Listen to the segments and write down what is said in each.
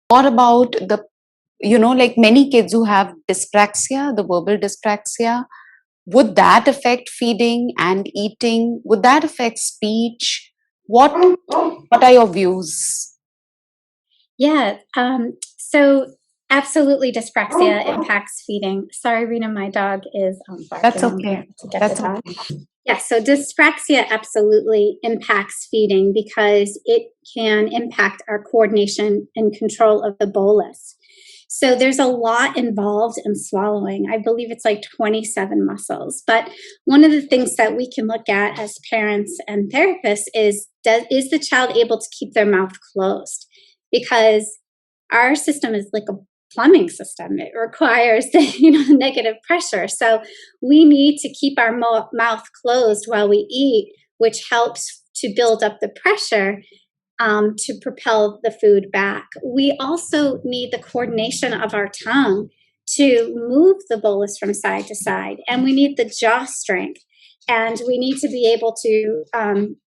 What about the, like many kids who have dyspraxia, the verbal dyspraxia, would that affect feeding and eating? Would that affect speech? What are your views? Yeah. So absolutely, dyspraxia impacts feeding. Sorry, Rena, my dog is That's barking. I'm okay. going to get the That's dog. okay. Yeah, so dyspraxia absolutely impacts feeding because it can impact our coordination and control of the bolus. So there's a lot involved in swallowing. I believe it's like 27 muscles. But one of the things that we can look at as parents and therapists is the child able to keep their mouth closed? Because our system is like a plumbing system. It requires the negative pressure. So we need to keep our mouth closed while we eat, which helps to build up the pressure to propel the food back. We also need the coordination of our tongue to move the bolus from side to side, and we need the jaw strength. And we need to be able to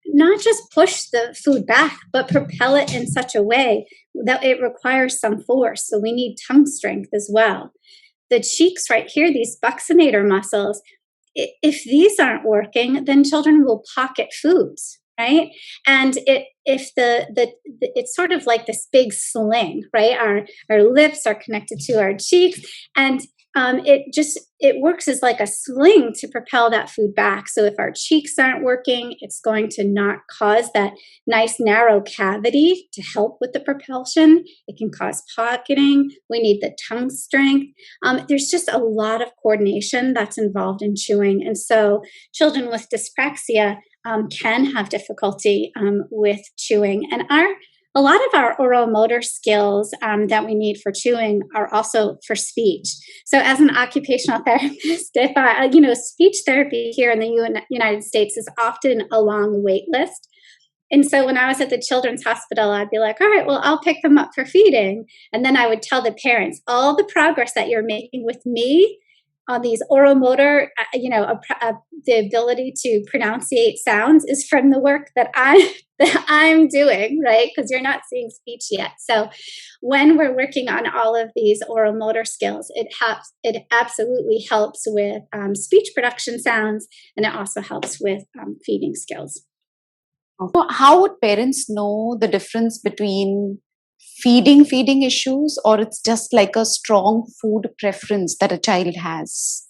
not just push the food back, but propel it in such a way that it requires some force. So we need tongue strength as well. The cheeks right here, these buccinator muscles, if these aren't working, then children will pocket foods, right? And if it's sort of like this big sling, right? Our lips are connected to our cheeks, and it works as like a sling to propel that food back. So if our cheeks aren't working, it's going to not cause that nice narrow cavity to help with the propulsion. It can cause pocketing. We need the tongue strength. There's just a lot of coordination that's involved in chewing. And so children with dyspraxia can have difficulty with chewing. And a lot of our oral motor skills that we need for chewing are also for speech. So as an occupational therapist, if speech therapy here in the United States is often a long wait list. And so when I was at the children's hospital, I'd be like, all right, well, I'll pick them up for feeding. And then I would tell the parents, all the progress that you're making with me on these oral motor, the ability to pronunciate sounds is from the work that I'm doing, right? Because you're not seeing speech yet. So when we're working on all of these oral motor skills, it absolutely helps with speech production sounds, and it also helps with feeding skills. So how would parents know the difference between feeding issues, or it's just like a strong food preference that a child has?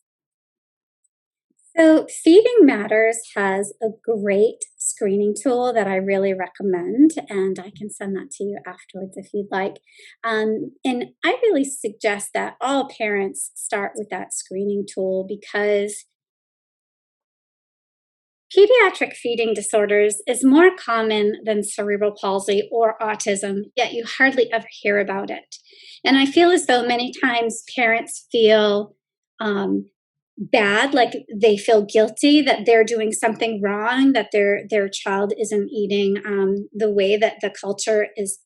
So, Feeding Matters has a great screening tool that I really recommend, and I can send that to you afterwards if you'd like. And I really suggest that all parents start with that screening tool because pediatric feeding disorders is more common than cerebral palsy or autism, yet you hardly ever hear about it. And I feel as though many times parents feel bad, like they feel guilty that they're doing something wrong, that their child isn't eating the way that the culture is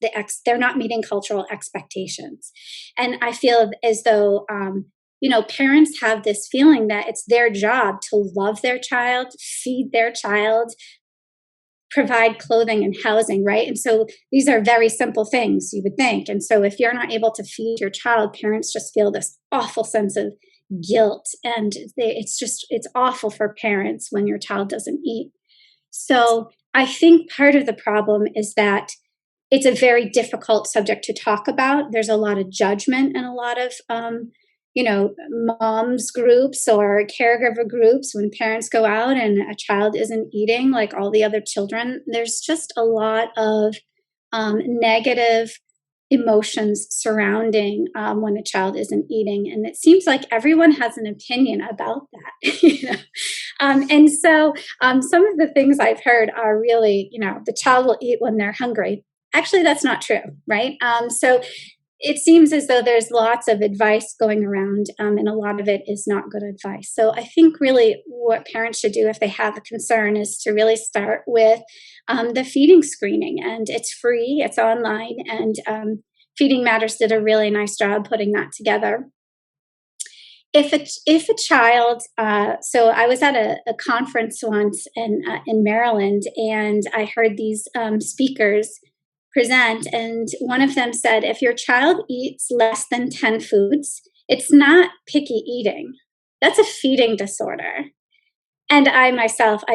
they're not meeting cultural expectations. And I feel as though parents have this feeling that it's their job to love their child, feed their child, provide clothing and housing, right? And so these are very simple things, you would think. And so if you're not able to feed your child, parents just feel this awful sense of guilt, and it's awful for parents when your child doesn't eat. So I think part of the problem is that it's a very difficult subject to talk about. There's a lot of judgment and a lot of moms groups or caregiver groups. When parents go out and a child isn't eating like all the other children, there's just a lot of negative emotions surrounding when a child isn't eating. And it seems like everyone has an opinion about that. And so some of the things I've heard are really, the child will eat when they're hungry. Actually, that's not true, right? So it seems as though there's lots of advice going around, and a lot of it is not good advice. So I think really what parents should do if they have a concern is to really start with the feeding screening. And it's free, it's online, and Feeding Matters did a really nice job putting that together. If a child, so I was at a conference once in Maryland, and I heard these speakers present, and one of them said, if your child eats less than 10 foods, it's not picky eating. That's a feeding disorder. And I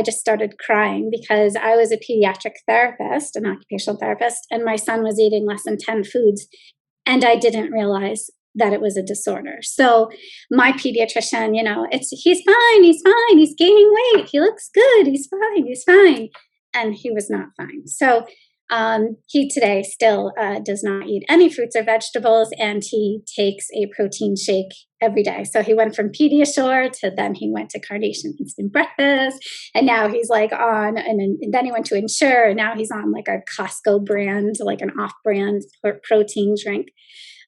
just started crying because I was a pediatric therapist, an occupational therapist, and my son was eating less than 10 foods. And I didn't realize that it was a disorder. So my pediatrician, he's fine, he's gaining weight, he looks good, he's fine. And he was not fine. So he today still does not eat any fruits or vegetables, and he takes a protein shake every day. So he went from Pediasure to then he went to Carnation Instant Breakfast, and now he's like on, and then he went to Ensure, and now he's on like a Costco brand, like an off-brand protein drink.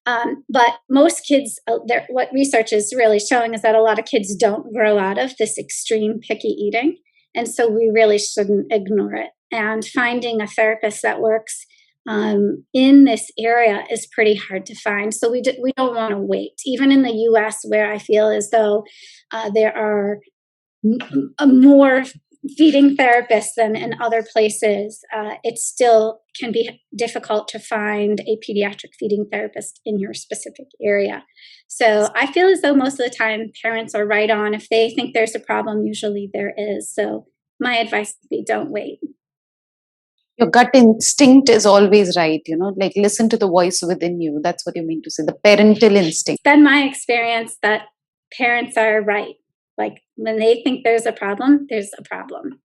But most kids, what research is really showing is that a lot of kids don't grow out of this extreme picky eating. And so we really shouldn't ignore it. And finding a therapist that works in this area is pretty hard to find. So we don't want to wait. Even in the US, where I feel as though there are more feeding therapists than in other places, it still can be difficult to find a pediatric feeding therapist in your specific area. So I feel as though most of the time parents are right on. If they think there's a problem, usually there is. So my advice would be don't wait. Your gut instinct is always right, like listen to the voice within you. That's what you mean to say, the parental instinct. It's been my experience that parents are right. Like when they think there's a problem, there's a problem.